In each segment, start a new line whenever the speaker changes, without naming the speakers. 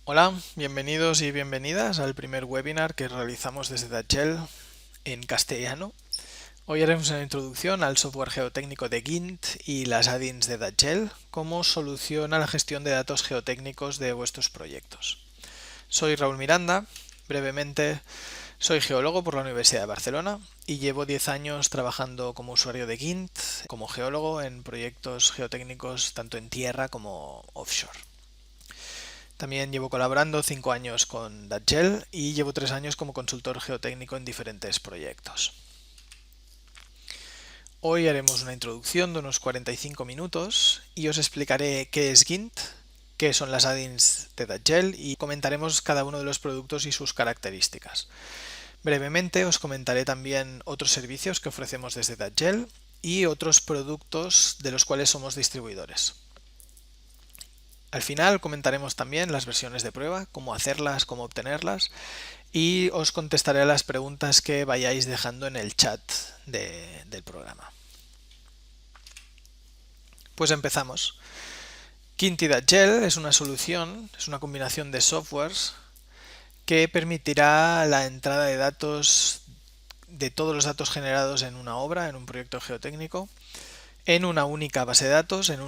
Hola, bienvenidos y bienvenidas al primer webinar que realizamos desde Datgel en castellano. Hoy haremos una introducción al software geotécnico de Gint y las add-ins de Datgel como solución a la gestión de datos geotécnicos de vuestros proyectos. Soy Raúl Miranda, brevemente soy geólogo por la Universidad de Barcelona y llevo 10 años trabajando como usuario de Gint, como geólogo en proyectos geotécnicos tanto en tierra como offshore. También llevo colaborando 5 años con Datgel y llevo 3 años como consultor geotécnico en diferentes proyectos. Hoy haremos una introducción de unos 45 minutos y os explicaré qué es Gint, qué son las add-ins de Datgel y comentaremos cada uno de los productos y sus características. Brevemente os comentaré también otros servicios que ofrecemos desde Datgel y otros productos de los cuales somos distribuidores. Al final comentaremos también las versiones de prueba, cómo hacerlas, cómo obtenerlas y os contestaré a las preguntas que vayáis dejando en el chat del programa. Pues empezamos. Gint.gel es una solución, es una combinación de softwares que permitirá la entrada de datos, de todos los datos generados en una obra, en un proyecto geotécnico, en una única base de datos, en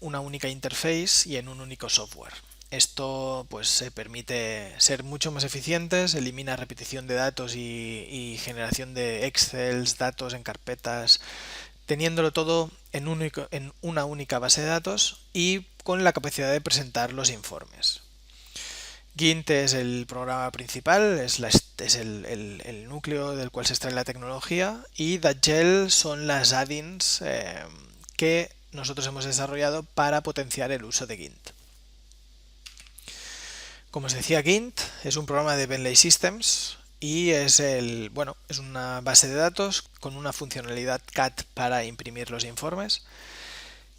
una única interface y en un único software. Esto pues permite ser mucho más eficientes, elimina repetición de datos y generación de Excel, datos en carpetas, teniéndolo todo en una única base de datos y con la capacidad de presentar los informes. Gint es el programa principal, es el núcleo del cual se extrae la tecnología y Datgel son las add-ins que nosotros hemos desarrollado para potenciar el uso de Gint. Como os decía, Gint es un programa de Bentley Systems y es una base de datos con una funcionalidad CAD para imprimir los informes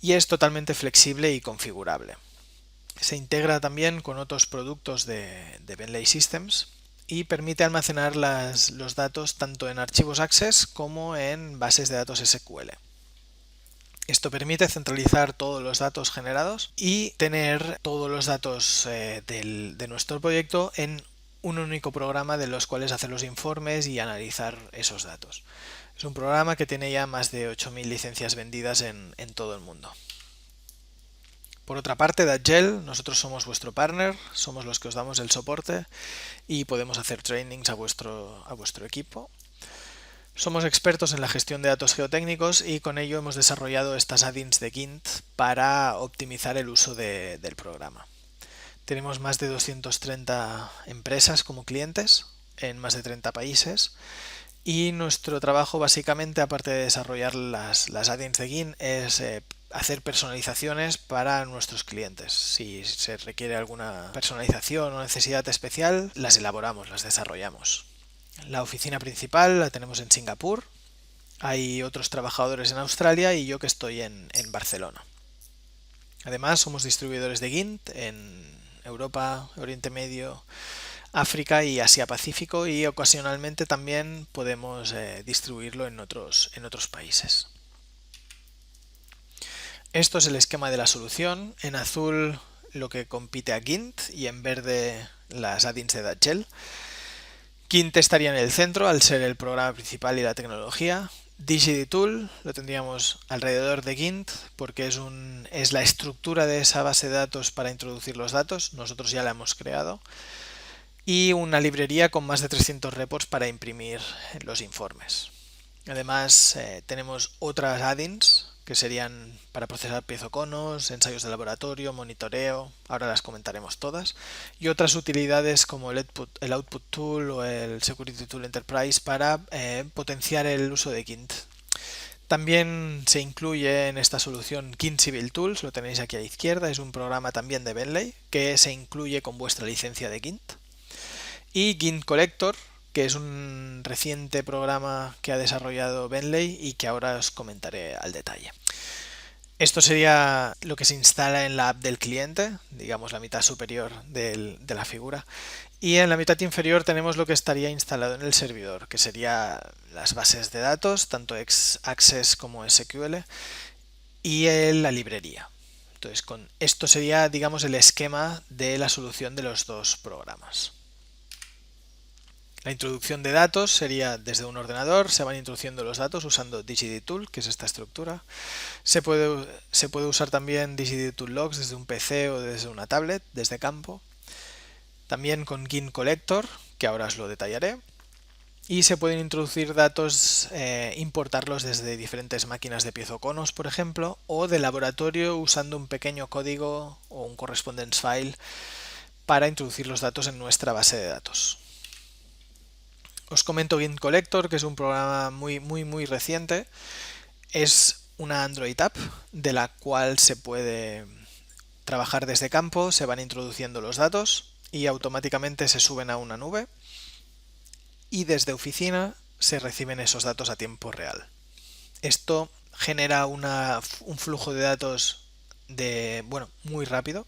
y es totalmente flexible y configurable. Se integra también con otros productos de Bentley Systems y permite almacenar los datos tanto en archivos Access como en bases de datos SQL. Esto permite centralizar todos los datos generados y tener todos los datos de nuestro proyecto en un único programa de los cuales hacer los informes y analizar esos datos. Es un programa que tiene ya más de 8.000 licencias vendidas en todo el mundo. Por otra parte, Datgel, nosotros somos vuestro partner, somos los que os damos el soporte y podemos hacer trainings a vuestro equipo. Somos expertos en la gestión de datos geotécnicos y con ello hemos desarrollado estas add-ins de Gint para optimizar el uso del programa. Tenemos más de 230 empresas como clientes en más de 30 países y nuestro trabajo básicamente, aparte de desarrollar las add-ins de Gint, es hacer personalizaciones para nuestros clientes. Si se requiere alguna personalización o necesidad especial, las elaboramos, las desarrollamos. La oficina principal la tenemos en Singapur, hay otros trabajadores en Australia y yo que estoy en Barcelona. Además, somos distribuidores de Gint en Europa, Oriente Medio, África y Asia Pacífico y ocasionalmente también podemos distribuirlo en otros países. Esto es el esquema de la solución. En azul lo que compite a Gint y en verde las add-ins de Datgel. Gint estaría en el centro al ser el programa principal y la tecnología. DigiDtool lo tendríamos alrededor de Gint porque es la estructura de esa base de datos para introducir los datos. Nosotros ya la hemos creado. Y una librería con más de 300 reports para imprimir los informes. Además, tenemos otras add-ins que serían para procesar piezoconos, ensayos de laboratorio, monitoreo, ahora las comentaremos todas, y otras utilidades como el Output Tool o el Security Tool Enterprise para potenciar el uso de Gint. También se incluye en esta solución Gint Civil Tools, lo tenéis aquí a la izquierda, es un programa también de Bentley que se incluye con vuestra licencia de Gint. Y Gint Collector, que es un reciente programa que ha desarrollado Bentley y que ahora os comentaré al detalle. Esto sería lo que se instala en la app del cliente, digamos la mitad superior de la figura. Y en la mitad inferior tenemos lo que estaría instalado en el servidor, que sería las bases de datos, tanto Access como SQL, y la librería. Entonces, esto sería, digamos, el esquema de la solución de los dos programas. La introducción de datos sería desde un ordenador, se van introduciendo los datos usando DigiDTool, que es esta estructura. Se puede usar también DigiDTool Logs desde un PC o desde una tablet, desde campo. También con GIN Collector, que ahora os lo detallaré. Y se pueden introducir datos, importarlos desde diferentes máquinas de piezoconos, por ejemplo, o de laboratorio usando un pequeño código o un correspondence file para introducir los datos en nuestra base de datos. Os comento GIN Collector, que es un programa muy reciente. Es una Android app de la cual se puede trabajar desde campo, se van introduciendo los datos y automáticamente se suben a una nube y desde oficina se reciben esos datos a tiempo real. Esto genera un flujo de datos muy rápido.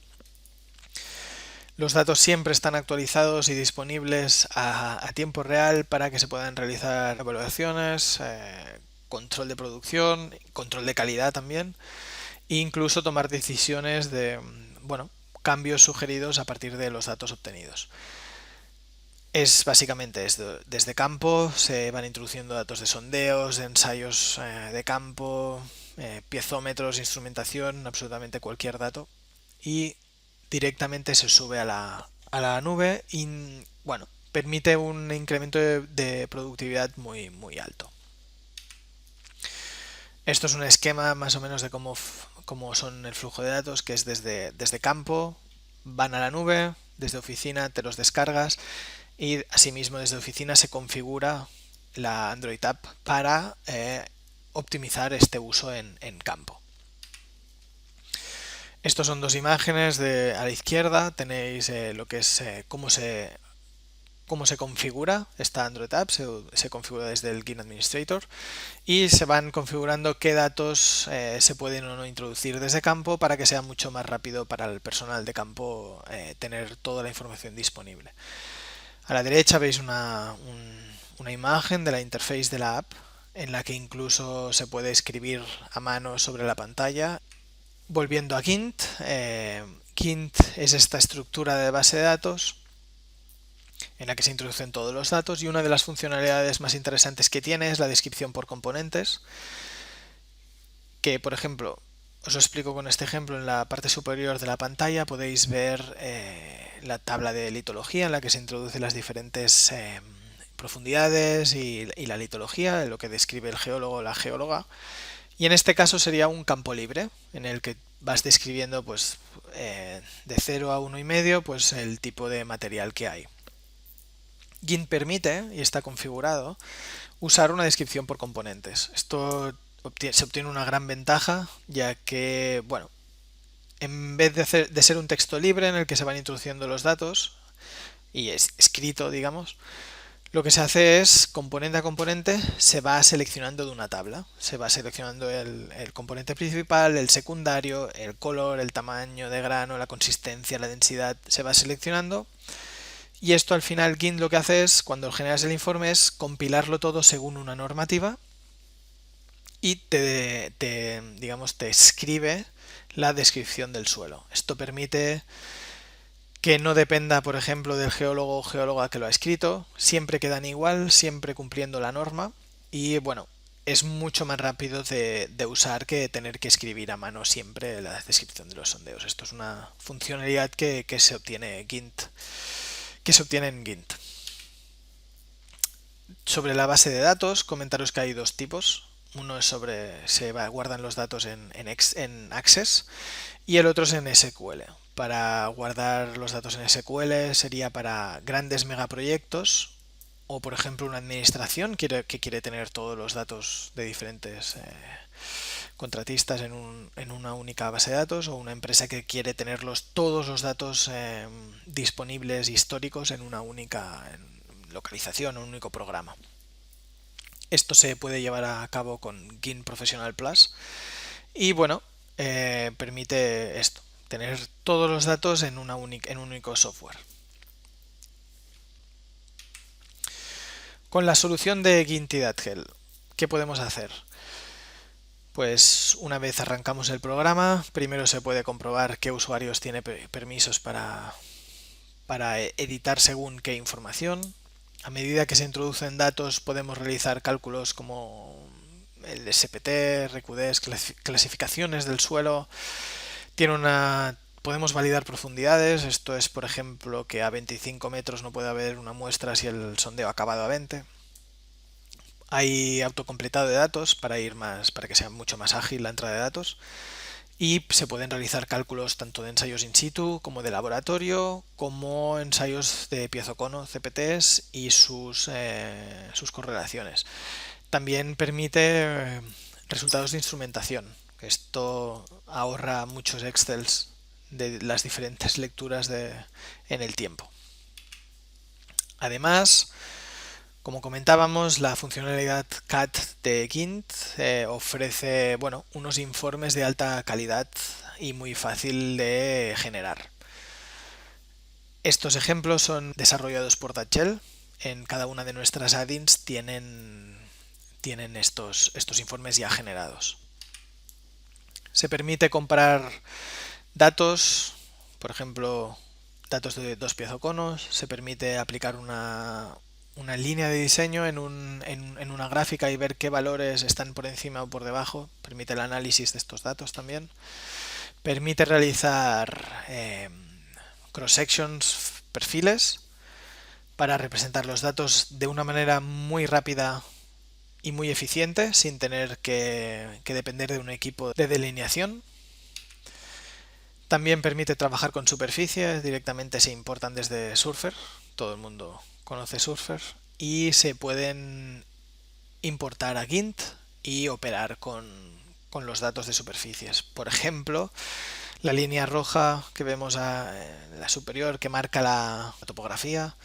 Los datos siempre están actualizados y disponibles a tiempo real para que se puedan realizar evaluaciones, control de producción, control de calidad también, e incluso tomar decisiones de cambios sugeridos a partir de los datos obtenidos. Es básicamente esto. Desde campo se van introduciendo datos de sondeos, de ensayos de campo, piezómetros, instrumentación, absolutamente cualquier dato, y directamente se sube a la nube y permite un incremento de productividad muy alto. Esto es un esquema más o menos de cómo son el flujo de datos, que es desde campo, van a la nube, desde oficina te los descargas y asimismo desde oficina se configura la Android App para optimizar este uso en campo. Estos son dos imágenes. A la izquierda tenéis lo que es cómo se configura esta Android App. Se configura desde el GIN Administrator y se van configurando qué datos se pueden o no introducir desde campo para que sea mucho más rápido para el personal de campo tener toda la información disponible. A la derecha veis una imagen de la interface de la app en la que incluso se puede escribir a mano sobre la pantalla. Volviendo a Gint, Gint es esta estructura de base de datos en la que se introducen todos los datos y una de las funcionalidades más interesantes que tiene es la descripción por componentes, que por ejemplo, os lo explico con este ejemplo. En la parte superior de la pantalla podéis ver la tabla de litología en la que se introducen las diferentes profundidades y la litología, lo que describe el geólogo o la geóloga. Y en este caso sería un campo libre en el que vas describiendo de 0 a 1,5 pues el tipo de material que hay. GINT permite, y está configurado, usar una descripción por componentes. Esto se obtiene una gran ventaja, ya que, en vez de ser un texto libre en el que se van introduciendo los datos, y es escrito, digamos, lo que se hace es, componente a componente, se va seleccionando de una tabla. Se va seleccionando el componente principal, el secundario, el color, el tamaño de grano, la consistencia, la densidad, se va seleccionando. Y esto al final GINT lo que hace es, cuando generas el informe, es compilarlo todo según una normativa y te escribe la descripción del suelo. Esto permite que no dependa, por ejemplo, del geólogo o geóloga que lo ha escrito, siempre quedan igual, siempre cumpliendo la norma y es mucho más rápido de usar que tener que escribir a mano siempre la descripción de los sondeos. Esto es una funcionalidad que se obtiene en GINT. Sobre la base de datos, comentaros que hay dos tipos. Uno es guardan los datos en Access y el otro es en SQL. Para guardar los datos en SQL sería para grandes megaproyectos o, por ejemplo, una administración que quiere tener todos los datos de diferentes contratistas en una única base de datos, o una empresa que quiere tener todos los datos disponibles históricos en una única localización, un único programa. Esto se puede llevar a cabo con GINT Professional Plus y permite esto, tener todos los datos en un único software. Con la solución de GINT y Datgel, ¿qué podemos hacer? Pues una vez arrancamos el programa, primero se puede comprobar qué usuarios tiene permisos para editar según qué información. A medida que se introducen datos podemos realizar cálculos como el SPT, RQDs, clasificaciones del suelo. Podemos validar profundidades. Esto es, por ejemplo, que a 25 metros no puede haber una muestra si el sondeo ha acabado a 20. Hay autocompletado de datos para que sea mucho más ágil la entrada de datos. Y se pueden realizar cálculos tanto de ensayos in situ como de laboratorio, como ensayos de piezocono, CPTs y sus correlaciones. También permite resultados de instrumentación. Esto ahorra muchos excels de las diferentes lecturas en el tiempo. Además, como comentábamos, la funcionalidad CAT de Gint ofrece unos informes de alta calidad y muy fácil de generar. Estos ejemplos son desarrollados por Datshell. En cada una de nuestras add-ins tienen estos informes ya generados. Se permite comparar datos, por ejemplo, datos de dos piezoconos. Se permite aplicar una línea de diseño en una gráfica y ver qué valores están por encima o por debajo. Permite el análisis de estos datos también. Permite realizar cross-sections, perfiles, para representar los datos de una manera muy rápida y muy eficiente, sin tener que depender de un equipo de delineación. También permite trabajar con superficies, directamente se importan desde Surfer, todo el mundo conoce Surfer, y se pueden importar a Gint y operar con los datos de superficies. Por ejemplo, la línea roja que vemos en la superior que marca la topografía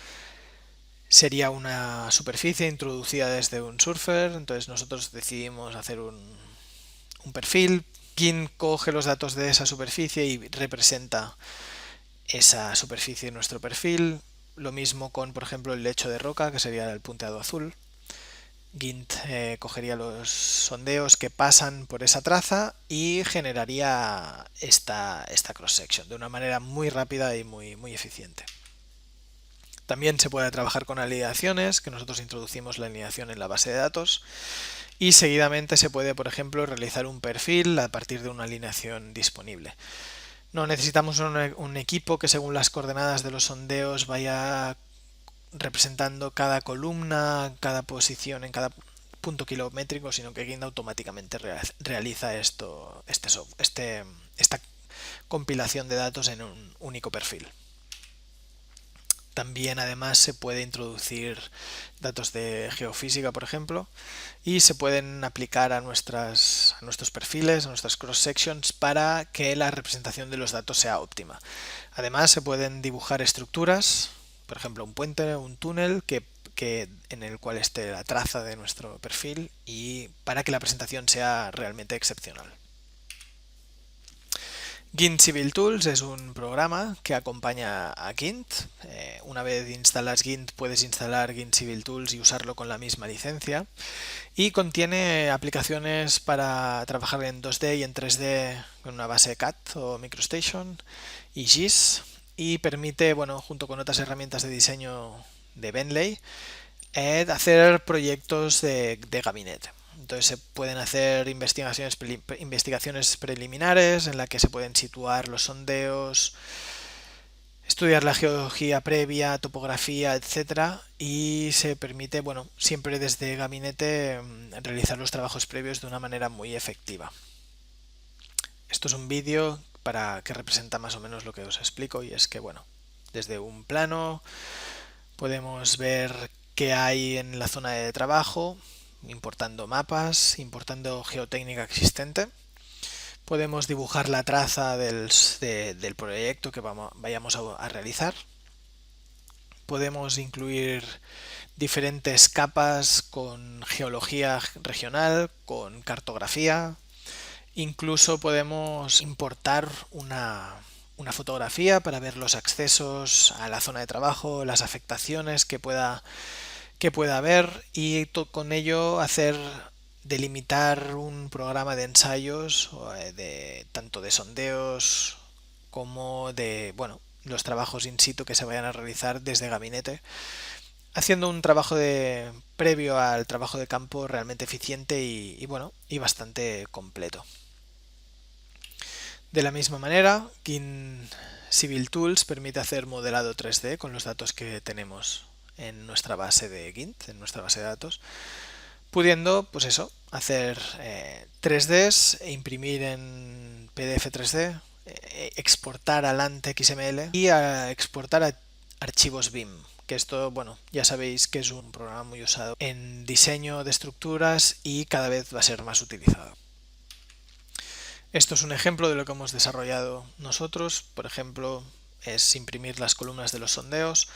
sería una superficie introducida desde un Surfer. Entonces nosotros decidimos hacer un perfil. Gint coge los datos de esa superficie y representa esa superficie en nuestro perfil. Lo mismo con, por ejemplo, el lecho de roca, que sería el punteado azul. Gint cogería los sondeos que pasan por esa traza y generaría esta cross-section de una manera muy rápida y muy eficiente. También se puede trabajar con alineaciones, que nosotros introducimos la alineación en la base de datos, y seguidamente se puede, por ejemplo, realizar un perfil a partir de una alineación disponible. No necesitamos un equipo que según las coordenadas de los sondeos vaya representando cada columna, cada posición en cada punto kilométrico, sino que Gint automáticamente realiza esta compilación de datos en un único perfil. También además se puede introducir datos de geofísica, por ejemplo, y se pueden aplicar a nuestros perfiles, a nuestras cross-sections, para que la representación de los datos sea óptima. Además se pueden dibujar estructuras, por ejemplo un puente, un túnel, en el cual esté la traza de nuestro perfil, y para que la presentación sea realmente excepcional. Gint Civil Tools es un programa que acompaña a Gint. Una vez instalas Gint, puedes instalar Gint Civil Tools y usarlo con la misma licencia. Y contiene aplicaciones para trabajar en 2D y en 3D con una base CAD o MicroStation y GIS. Y permite, junto con otras herramientas de diseño de Bentley, hacer proyectos de gabinete. Entonces se pueden hacer investigaciones preliminares en las que se pueden situar los sondeos, estudiar la geología previa, topografía, etcétera, y se permite, siempre desde gabinete, realizar los trabajos previos de una manera muy efectiva. Esto es un vídeo que representa más o menos lo que os explico, y es que, desde un plano podemos ver qué hay en la zona de trabajo, importando mapas, importando geotécnica existente. Podemos dibujar la traza del proyecto que vayamos a realizar. Podemos incluir diferentes capas con geología regional, con cartografía. Incluso podemos importar una fotografía para ver los accesos a la zona de trabajo, las afectaciones que pueda haber, y con ello hacer delimitar un programa de ensayos, tanto de sondeos como de, bueno, los trabajos in situ que se vayan a realizar desde gabinete, haciendo un trabajo previo al trabajo de campo realmente eficiente y bastante completo. De la misma manera, GIMP Civil Tools permite hacer modelado 3D con los datos que tenemos en nuestra base de GIMP, en nuestra base de datos, pudiendo, pues eso, hacer 3Ds e imprimir en PDF 3D, exportar al ANT XML y exportar a archivos BIM, que esto, bueno, ya sabéis que es un programa muy usado en diseño de estructuras y cada vez va a ser más utilizado. Esto es un ejemplo de lo que hemos desarrollado nosotros. Por ejemplo, es imprimir las columnas de los sondeos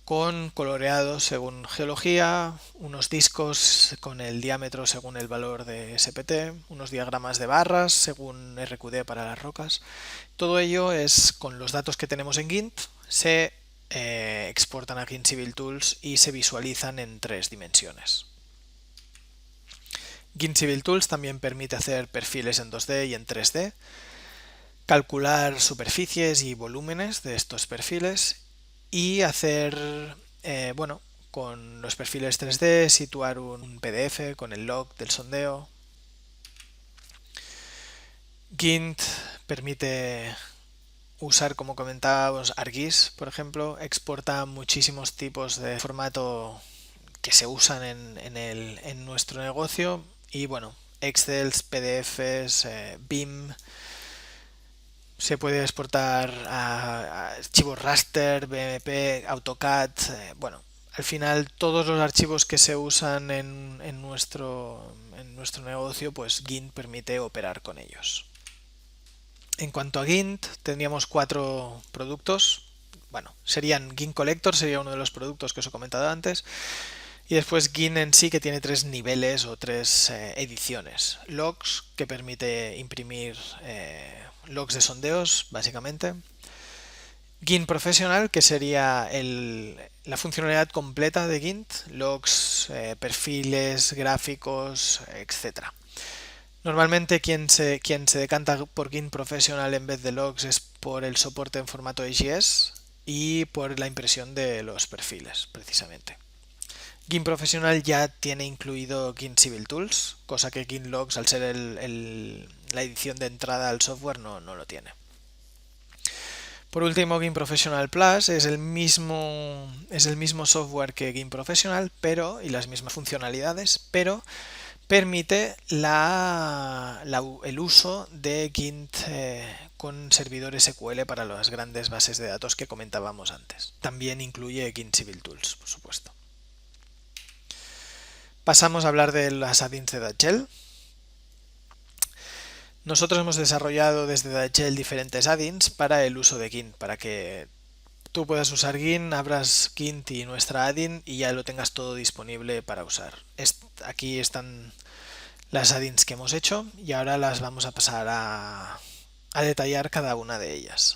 con coloreados según geología, unos discos con el diámetro según el valor de SPT, unos diagramas de barras según RQD para las rocas. Todo ello es con los datos que tenemos en GIMP, se exportan a GIMP Civil Tools y se visualizan en 3 dimensiones. GIMP Civil Tools también permite hacer perfiles en 2D y en 3D, calcular superficies y volúmenes de estos perfiles y hacer, bueno, con los perfiles 3D situar un PDF con el log del sondeo. GIMP permite usar, como comentábamos, ArcGIS, por ejemplo, exporta muchísimos tipos de formato que se usan en nuestro negocio y bueno, Excel, PDFs, BIM, se puede exportar a archivos raster, BMP, AutoCAD, bueno, al final todos los archivos que se usan en nuestro negocio, pues GIMP permite operar con ellos. En cuanto a GIMP, tendríamos 4 productos. Bueno, serían GIMP Collector, sería uno de los productos que os he comentado antes. Y después GIMP en sí, que tiene 3 niveles o 3 ediciones. Logs, que permite imprimir logs de sondeos, básicamente. GIMP Professional, que sería la funcionalidad completa de GIMP. Logs, perfiles, gráficos, etcétera. Normalmente quien se decanta por GIMP Professional en vez de logs es por el soporte en formato AGS y por la impresión de los perfiles, precisamente. GIMP Professional ya tiene incluido GIMP Civil Tools, cosa que GIMP Logs, al ser la edición de entrada al software, no lo tiene. Por último, GIMP Professional Plus es el mismo software que GIMP Professional, y las mismas funcionalidades, pero permite el uso de GIMP con servidores SQL para las grandes bases de datos que comentábamos antes. También incluye GIMP Civil Tools, por supuesto. Pasamos a hablar de las add-ins de Datgel. Nosotros hemos desarrollado desde Datgel diferentes add-ins para el uso de GIMP, para que tú puedas usar GIMP, abras GIMP y nuestra add-in y ya lo tengas todo disponible para usar. Aquí están las add-ins que hemos hecho y ahora las vamos a pasar a detallar cada una de ellas.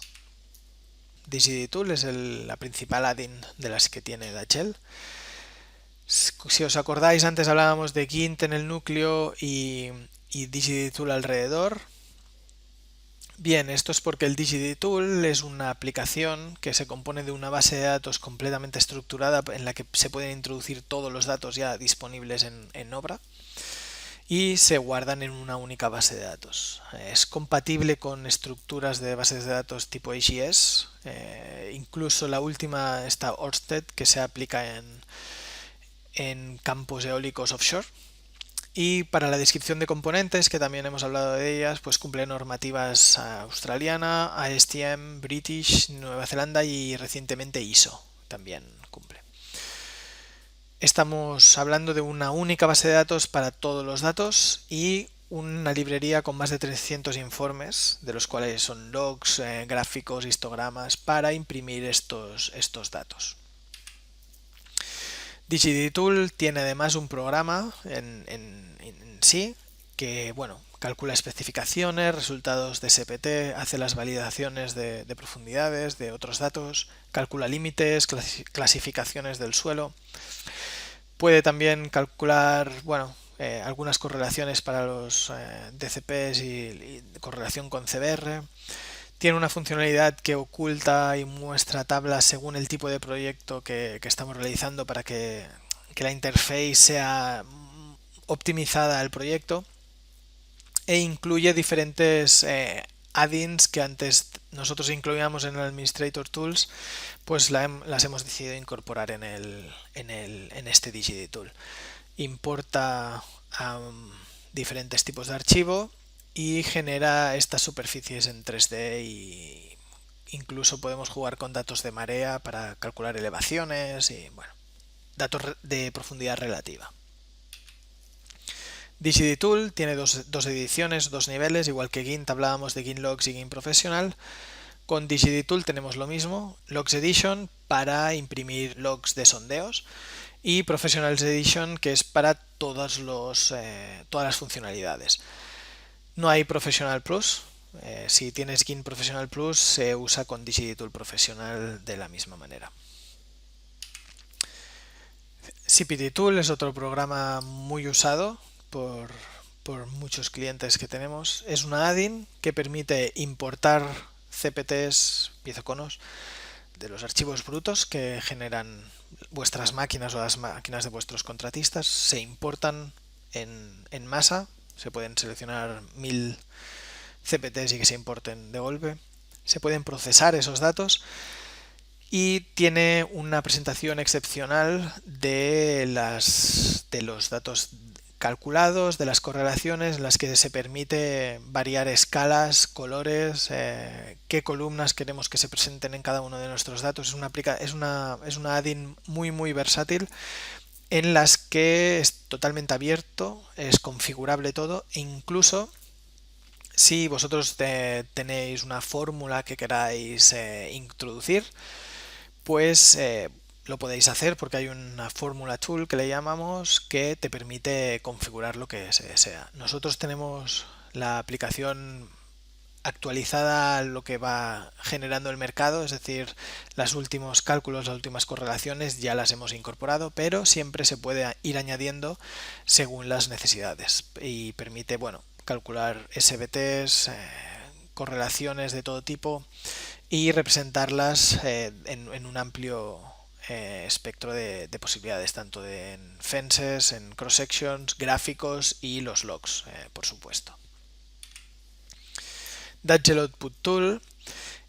DigiDTool es la principal add-in de las que tiene Datgel. Si os acordáis, antes hablábamos de GIMP en el núcleo y DigiDTool alrededor. Bien, esto es porque el DigiDTool es una aplicación que se compone de una base de datos completamente estructurada en la que se pueden introducir todos los datos ya disponibles en obra y se guardan en una única base de datos. Es compatible con estructuras de bases de datos tipo AGS, incluso la última está Ørsted, que se aplica en campos eólicos offshore. Y para la descripción de componentes, que también hemos hablado de ellas, pues cumple normativas australiana, ASTM, British, Nueva Zelanda y recientemente ISO también cumple. Estamos hablando de una única base de datos para todos los datos y una librería con más de 300 informes, de los cuales son logs, gráficos, histogramas, para imprimir estos datos. DigiDTool tiene además un programa en sí que, bueno, calcula especificaciones, resultados de SPT, hace las validaciones de profundidades de otros datos, calcula límites, clasificaciones del suelo. Puede también calcular, bueno, algunas correlaciones para los DCPs y correlación con CBR. Tiene una funcionalidad que oculta y muestra tablas según el tipo de proyecto que estamos realizando para que la interface sea optimizada al proyecto, e incluye diferentes add-ins que antes nosotros incluíamos en el Administrator Tools, pues las hemos decidido incorporar en este DigiDtool. Importa diferentes tipos de archivo y genera estas superficies en 3D, y incluso podemos jugar con datos de marea para calcular elevaciones y bueno, datos de profundidad relativa. DigiDtool tiene dos ediciones, dos niveles, igual que GINT hablábamos de GINT Logs y GINT Professional. Con DigiDtool tenemos lo mismo, Logs Edition para imprimir logs de sondeos y Professionals Edition, que es para todas las funcionalidades. No hay Professional Plus. Si tienes GINT Professional Plus, se usa con DigiDtool Professional de la misma manera. CPTtool es otro programa muy usado por muchos clientes que tenemos. Es una add-in que permite importar CPTs, piezoconos, de los archivos brutos que generan vuestras máquinas o las máquinas de vuestros contratistas. Se importan en masa, se pueden seleccionar 1000 CPTs y que se importen de golpe. Se pueden procesar esos datos y tiene una presentación excepcional de los datos calculados, de las correlaciones, en las que se permite variar escalas, colores, qué columnas queremos que se presenten en cada uno de nuestros datos. Es una add-in muy versátil, en las que es totalmente abierto, es configurable todo, e incluso si vosotros tenéis una fórmula que queráis introducir, pues lo podéis hacer, porque hay una fórmula tool que le llamamos, que te permite configurar lo que se desea. Nosotros tenemos la aplicación actualizada a lo que va generando el mercado, es decir, los últimos cálculos, las últimas correlaciones ya las hemos incorporado, pero siempre se puede ir añadiendo según las necesidades, y permite, bueno, calcular SVTs, correlaciones de todo tipo, y representarlas en un amplio espectro de posibilidades, tanto en fences, en cross sections, gráficos y los logs, por supuesto. Datgel Output Tool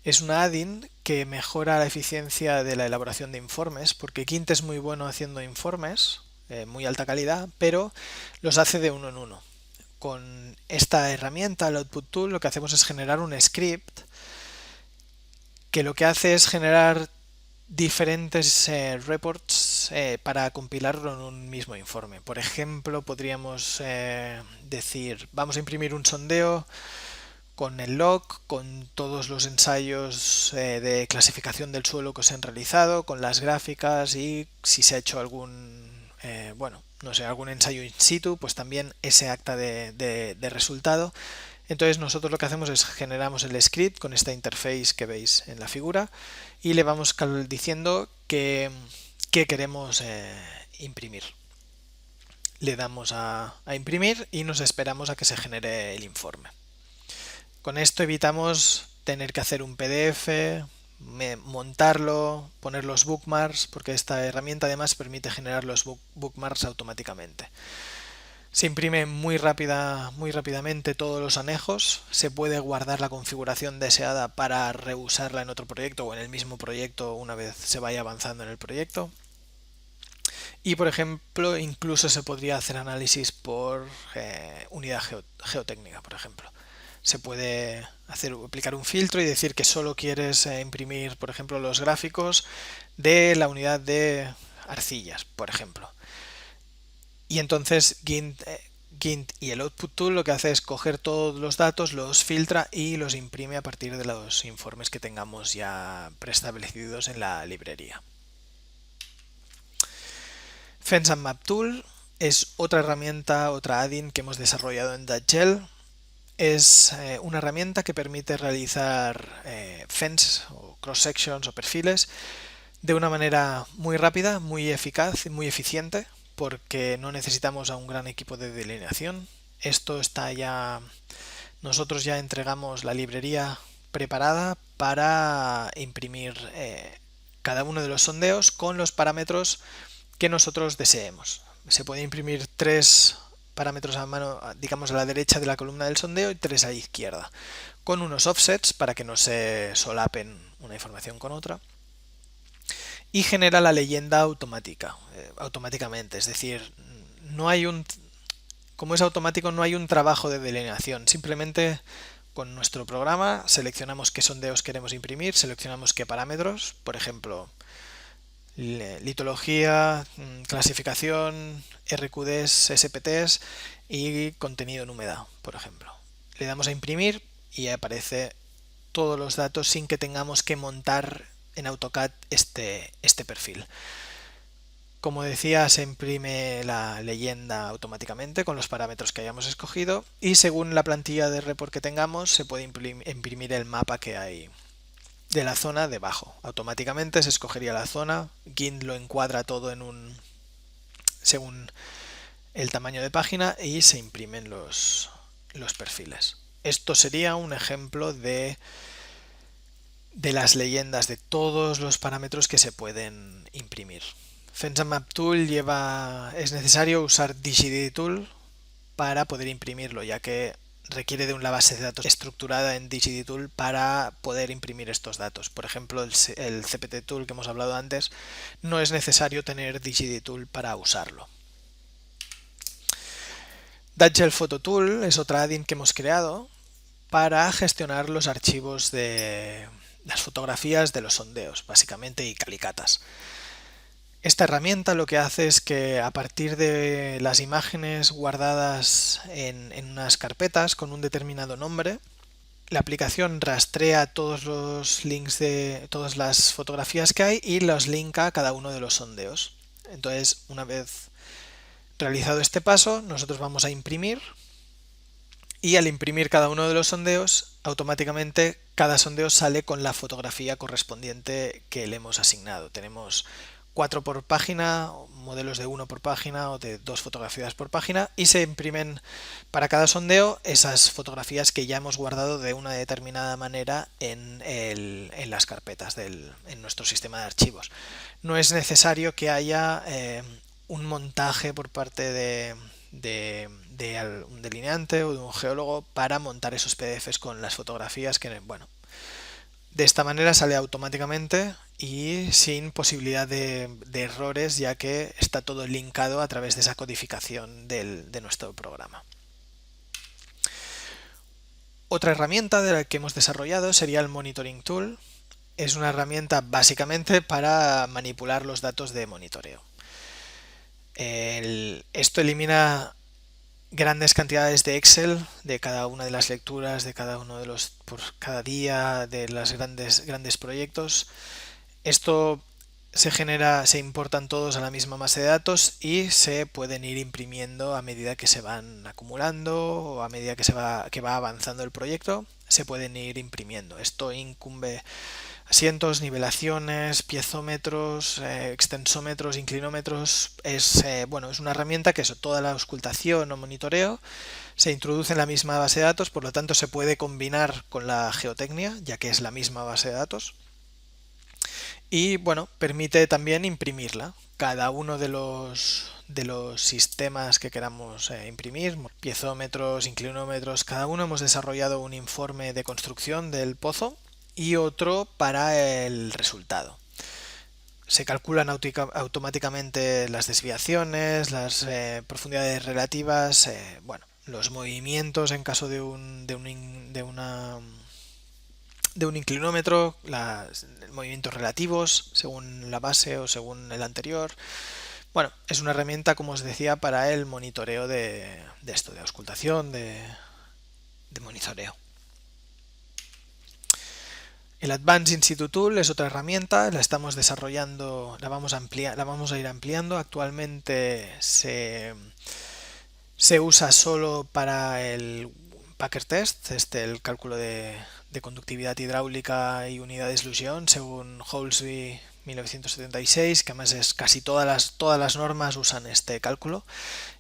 es una add-in que mejora la eficiencia de la elaboración de informes, porque GINT es muy bueno haciendo informes, muy alta calidad, pero los hace de uno en uno. Con esta herramienta, el Output Tool, lo que hacemos es generar un script que lo que hace es generar diferentes reports para compilarlo en un mismo informe. Por ejemplo, podríamos decir, vamos a imprimir un sondeo con el log, con todos los ensayos de clasificación del suelo que se han realizado, con las gráficas, y si se ha hecho algún algún ensayo in situ, pues también ese acta de resultado. Entonces nosotros lo que hacemos es generamos el script con esta interface que veis en la figura, y le vamos diciendo qué queremos imprimir. Le damos a imprimir y nos esperamos a que se genere el informe. Con esto evitamos tener que hacer un PDF, montarlo, poner los bookmarks, porque esta herramienta además permite generar los bookmarks automáticamente. Se imprime muy rápidamente todos los anejos, se puede guardar la configuración deseada para reusarla en otro proyecto o en el mismo proyecto una vez se vaya avanzando en el proyecto. Y por ejemplo, incluso se podría hacer análisis por unidad geotécnica, por ejemplo. Se puede aplicar un filtro y decir que solo quieres imprimir, por ejemplo, los gráficos de la unidad de arcillas, por ejemplo. Y entonces GINT y el Output Tool lo que hace es coger todos los datos, los filtra y los imprime a partir de los informes que tengamos ya preestablecidos en la librería. Fence and Map Tool es otra herramienta, otra add-in que hemos desarrollado en Datgel. Es una herramienta que permite realizar fence o cross sections o perfiles de una manera muy rápida, muy eficaz y muy eficiente, porque no necesitamos a un gran equipo de delineación. Esto está ya, nosotros ya entregamos la librería preparada para imprimir cada uno de los sondeos con los parámetros que nosotros deseemos. Se puede imprimir 3 parámetros a mano, digamos a la derecha de la columna del sondeo, y 3 a la izquierda, con unos offsets para que no se solapen una información con otra, y genera la leyenda automáticamente, es decir, no hay como es automático, no hay un trabajo de delineación, simplemente con nuestro programa seleccionamos qué sondeos queremos imprimir, seleccionamos qué parámetros, por ejemplo, litología, clasificación, RQDs, SPTs y contenido en humedad, por ejemplo. Le damos a imprimir y aparece todos los datos sin que tengamos que montar en AutoCAD este perfil. Como decía, se imprime la leyenda automáticamente con los parámetros que hayamos escogido, y según la plantilla de report que tengamos se puede imprimir el mapa que hay de la zona debajo. Automáticamente se escogería la zona, GINT lo encuadra todo según el tamaño de página y se imprimen los perfiles. Esto sería un ejemplo de las leyendas, de todos los parámetros que se pueden imprimir. FensaMap Tool es necesario usar DigiDTool para poder imprimirlo, ya que requiere de una base de datos estructurada en DigiDTool para poder imprimir estos datos. Por ejemplo, el CPT Tool que hemos hablado antes, no es necesario tener DigiDTool para usarlo. Datgel Photo Tool es otra add-in que hemos creado para gestionar los archivos de las fotografías de los sondeos, básicamente, y calicatas. Esta herramienta lo que hace es que a partir de las imágenes guardadas en unas carpetas con un determinado nombre, la aplicación rastrea todos los links de todas las fotografías que hay y los linka a cada uno de los sondeos. Entonces, una vez realizado este paso, nosotros vamos a imprimir, y al imprimir cada uno de los sondeos, automáticamente cada sondeo sale con la fotografía correspondiente que le hemos asignado. Tenemos 4 por página, modelos de 1 por página o de 2 fotografías por página, y se imprimen para cada sondeo esas fotografías que ya hemos guardado de una determinada manera en las carpetas en nuestro sistema de archivos. No es necesario que haya un montaje por parte de un delineante o de un geólogo para montar esos PDFs con las fotografías que, bueno, de esta manera sale automáticamente y sin posibilidad de errores, ya que está todo linkado a través de esa codificación de nuestro programa. Otra herramienta de la que hemos desarrollado sería el Monitoring Tool. Es una herramienta básicamente para manipular los datos de monitoreo. Esto elimina grandes cantidades de Excel de cada una de las lecturas, de cada uno de los por cada día, de los grandes proyectos. Esto se importan todos a la misma base de datos y se pueden ir imprimiendo a medida que se van acumulando o a medida que va avanzando el proyecto, se pueden ir imprimiendo. Esto incumbe asientos, nivelaciones, piezómetros, extensómetros, inclinómetros. Es una herramienta que toda la auscultación o monitoreo se introduce en la misma base de datos, por lo tanto se puede combinar con la geotecnia, ya que es la misma base de datos. Y bueno, permite también imprimirla. Cada uno de los sistemas que queramos imprimir, piezómetros, inclinómetros, cada uno hemos desarrollado un informe de construcción del pozo y otro para el resultado. Se calculan automáticamente las desviaciones, las profundidades relativas, los movimientos en caso de un inclinómetro, movimientos relativos según la base o según el anterior. Bueno, es una herramienta, como os decía, para el monitoreo de auscultación, de monitoreo. El Advanced In-Situ Tool es otra herramienta, la estamos desarrollando, la vamos a ir ampliando. Actualmente se usa solo para el Packer Test, el cálculo de conductividad hidráulica y unidad de exclusión según Holsby 1976, que además es casi todas las normas usan este cálculo.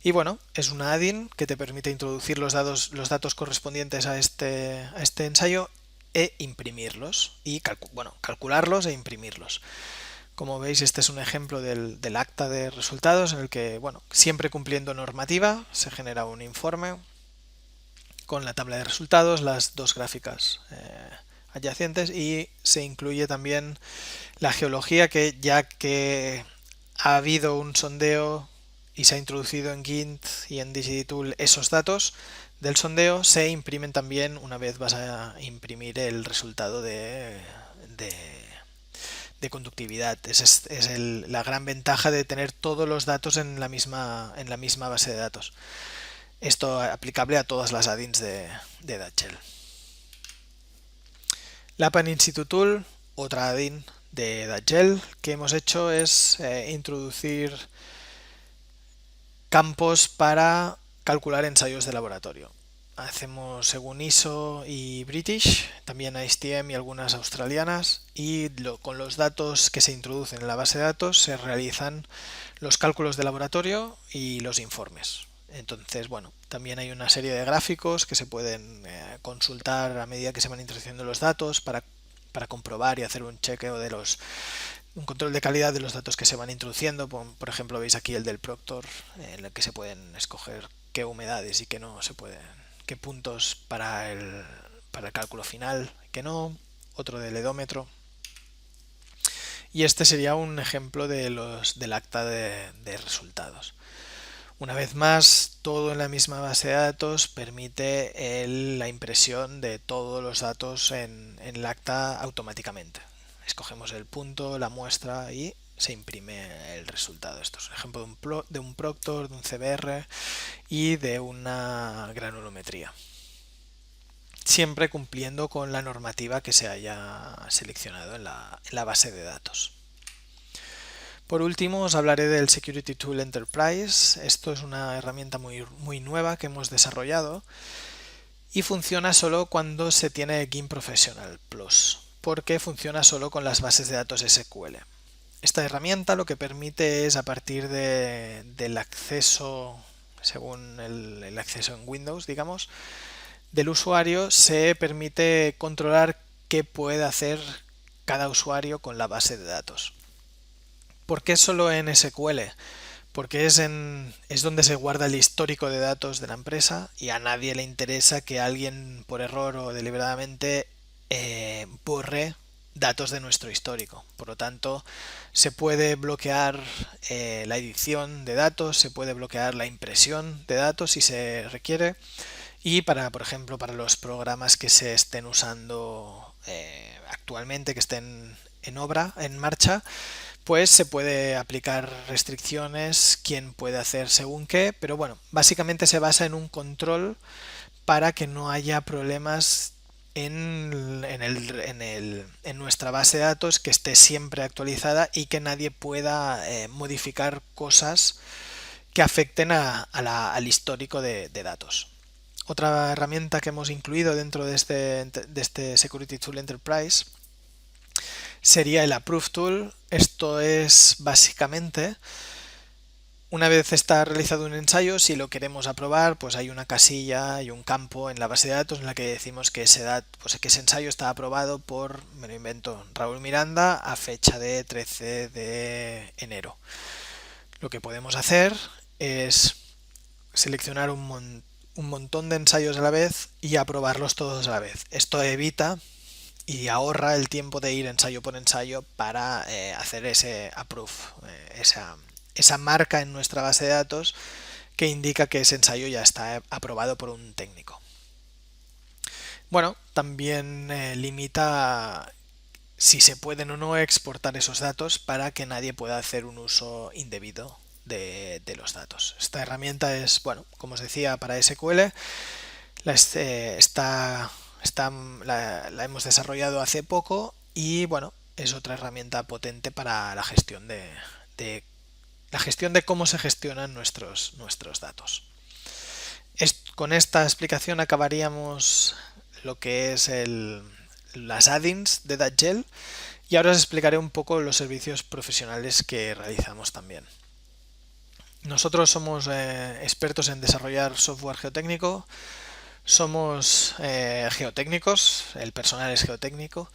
Y bueno, es una add-in que te permite introducir los datos correspondientes a este ensayo e imprimirlos y calcularlos e imprimirlos. Como veis, este es un ejemplo del acta de resultados en el que, bueno, siempre cumpliendo normativa, se genera un informe con la tabla de resultados, las dos gráficas adyacentes, y se incluye también la geología, que ya que ha habido un sondeo y se ha introducido en GINT y en Digitool esos datos del sondeo, se imprimen también una vez vas a imprimir el resultado de conductividad. Es la gran ventaja de tener todos los datos en la misma base de datos. Esto aplicable a todas las add-ins de DATGEL. La Pan Institute Tool, otra add-in de DATGEL que hemos hecho, es introducir campos para calcular ensayos de laboratorio. Hacemos según ISO y British, también ISTM y algunas australianas, y con los datos que se introducen en la base de datos se realizan los cálculos de laboratorio y los informes. Entonces, bueno, también hay una serie de gráficos que se pueden consultar a medida que se van introduciendo los datos para comprobar y hacer un chequeo un control de calidad de los datos que se van introduciendo. Por ejemplo, veis aquí el del Proctor, en el que se pueden escoger qué humedades y qué no se pueden, qué puntos para el cálculo final, que no, otro del edómetro. Y este sería un ejemplo del acta de resultados. Una vez más, todo en la misma base de datos permite la impresión de todos los datos en el acta automáticamente. Escogemos el punto, la muestra y se imprime el resultado. Esto es un ejemplo de un Proctor, de un CBR y de una granulometría. Siempre cumpliendo con la normativa que se haya seleccionado en la base de datos. Por último, os hablaré del Security Tool Enterprise. Esto es una herramienta muy nueva que hemos desarrollado y funciona solo cuando se tiene GIMP Professional Plus, porque funciona solo con las bases de datos SQL. Esta herramienta lo que permite es, a partir del acceso, según el acceso en Windows, digamos, del usuario, se permite controlar qué puede hacer cada usuario con la base de datos. ¿Por qué solo en SQL? Porque es donde se guarda el histórico de datos de la empresa y a nadie le interesa que alguien por error o deliberadamente borre datos de nuestro histórico. Por lo tanto, se puede bloquear la edición de datos, se puede bloquear la impresión de datos si se requiere, y por ejemplo, para los programas que se estén usando actualmente, que estén en marcha, pues se puede aplicar restricciones, quién puede hacer según qué, pero bueno, básicamente se basa en un control para que no haya problemas en nuestra base de datos, que esté siempre actualizada y que nadie pueda modificar cosas que afecten al histórico de datos. Otra herramienta que hemos incluido dentro de este Security Tool Enterprise sería el Approve Tool. Esto es básicamente, una vez está realizado un ensayo, si lo queremos aprobar, pues hay una casilla y un campo en la base de datos en la que decimos que ese ensayo está aprobado por, me lo invento, Raúl Miranda a fecha de 13 de enero. Lo que podemos hacer es seleccionar un montón de ensayos a la vez y aprobarlos todos a la vez. Esto evita y ahorra el tiempo de ir ensayo por ensayo para hacer ese approve, esa marca en nuestra base de datos que indica que ese ensayo ya está aprobado por un técnico. Bueno, también limita si se pueden o no exportar esos datos para que nadie pueda hacer un uso indebido de los datos. Esta herramienta es, bueno, como os decía, para SQL. La hemos desarrollado hace poco y bueno, es otra herramienta potente para la gestión de cómo se gestionan nuestros datos. Con esta explicación acabaríamos lo que es las add-ins de DATGEL Y ahora os explicaré un poco los servicios profesionales que realizamos también. Nosotros somos expertos en desarrollar software geotécnico, somos geotécnicos, el personal es geotécnico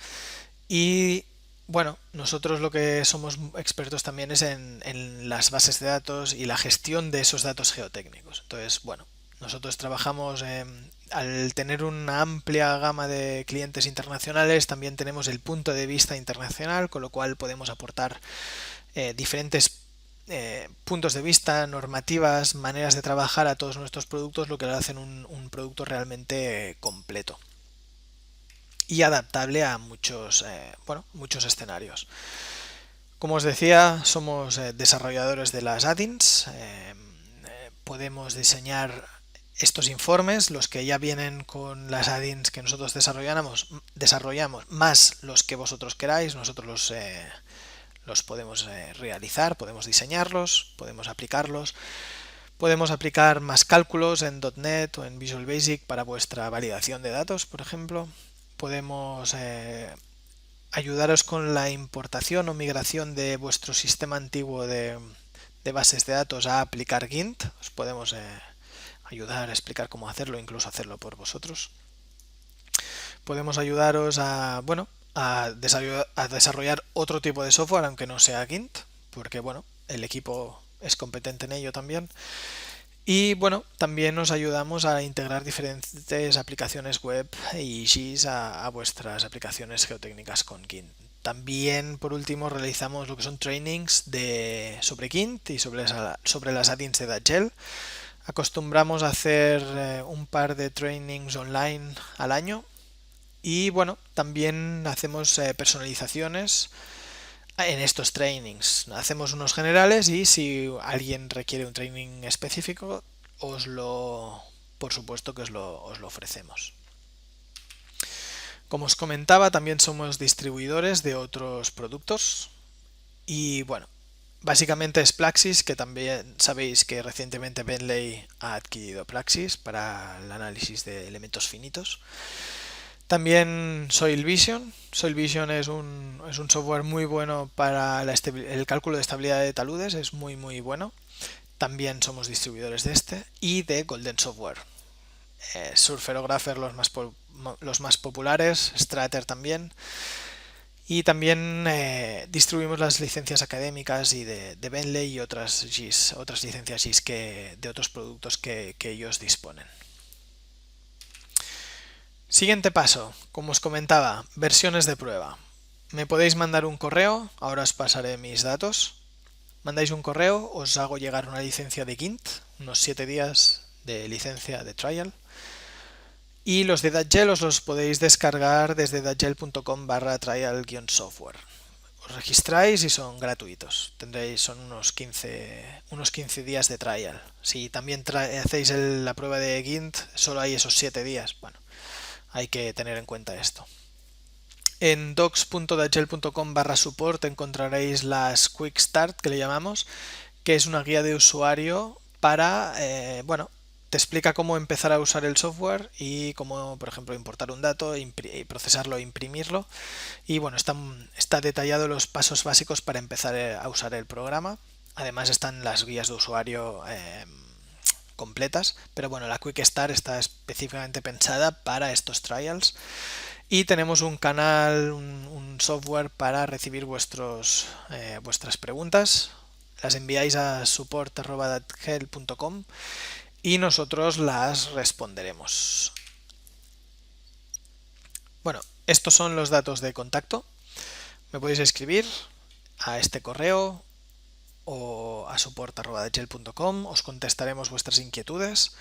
y bueno, nosotros lo que somos expertos también es en las bases de datos y la gestión de esos datos geotécnicos. Entonces, bueno, nosotros trabajamos, al tener una amplia gama de clientes internacionales, también tenemos el punto de vista internacional, con lo cual podemos aportar diferentes puntos de vista, normativas, maneras de trabajar a todos nuestros productos, lo que lo hacen un producto realmente completo y adaptable a muchos escenarios. Como os decía, somos desarrolladores de las add-ins. Podemos diseñar estos informes, los que ya vienen con las add-ins que nosotros desarrollamos, más los que vosotros queráis. Nosotros los podemos realizar, podemos diseñarlos, podemos aplicarlos. Podemos aplicar más cálculos en .NET o en Visual Basic para vuestra validación de datos, por ejemplo. Podemos ayudaros con la importación o migración de vuestro sistema antiguo de bases de datos a aplicar Gint. Os podemos ayudar a explicar cómo hacerlo, incluso hacerlo por vosotros. Podemos ayudaros a desarrollar otro tipo de software, aunque no sea Gint, porque bueno, el equipo es competente en ello también. Y bueno, también nos ayudamos a integrar diferentes aplicaciones web y GIS a vuestras aplicaciones geotécnicas con Gint. También, por último, realizamos lo que son trainings sobre Gint y sobre las add-ins de Datgel. Acostumbramos a hacer un par de trainings online al año y bueno, también hacemos personalizaciones en estos trainings. Hacemos unos generales y si alguien requiere un training específico, por supuesto que os lo ofrecemos. Como os comentaba, también somos distribuidores de otros productos y bueno, básicamente es Plaxis, que también sabéis que recientemente Bentley ha adquirido Plaxis para el análisis de elementos finitos. También Soilvision. Soilvision es un software muy bueno para el cálculo de estabilidad de taludes, es muy bueno. También somos distribuidores de este y de Golden Software. Surferographer los más populares, Strater también. Y también distribuimos las licencias académicas y de Bentley y otras licencias GIS de otros productos que ellos disponen. Siguiente paso, como os comentaba, versiones de prueba. Me podéis mandar un correo, ahora os pasaré mis datos. Mandáis un correo, os hago llegar una licencia de Gint, unos 7 días de licencia de trial. Y los de Datgel os los podéis descargar desde datgel.com/trial-software. Os registráis y son gratuitos. Son unos 15 días de trial. Si también hacéis la prueba de Gint, solo hay esos 7 días. Bueno, hay que tener en cuenta esto. En docs.datgel.com/support encontraréis las Quick Start, que le llamamos, que es una guía de usuario para, te explica cómo empezar a usar el software y cómo, por ejemplo, importar un dato, procesarlo e imprimirlo. Y bueno, está detallado los pasos básicos para empezar a usar el programa. Además están las guías de usuario completas, pero bueno, la Quick Start está específicamente pensada para estos trials. Y tenemos un canal, un software para recibir vuestras preguntas. Las enviáis a support@datgel.com y nosotros las responderemos. Bueno, estos son los datos de contacto. Me podéis escribir a este correo o a support@datgel.com, os contestaremos vuestras inquietudes.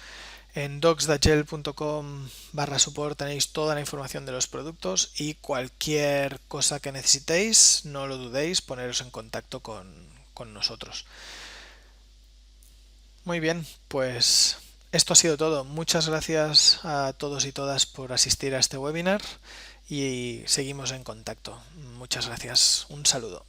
En docs.datgel.com/support tenéis toda la información de los productos y cualquier cosa que necesitéis, no lo dudéis, poneros en contacto con nosotros. Muy bien, pues esto ha sido todo. Muchas gracias a todos y todas por asistir a este webinar y seguimos en contacto. Muchas gracias. Un saludo.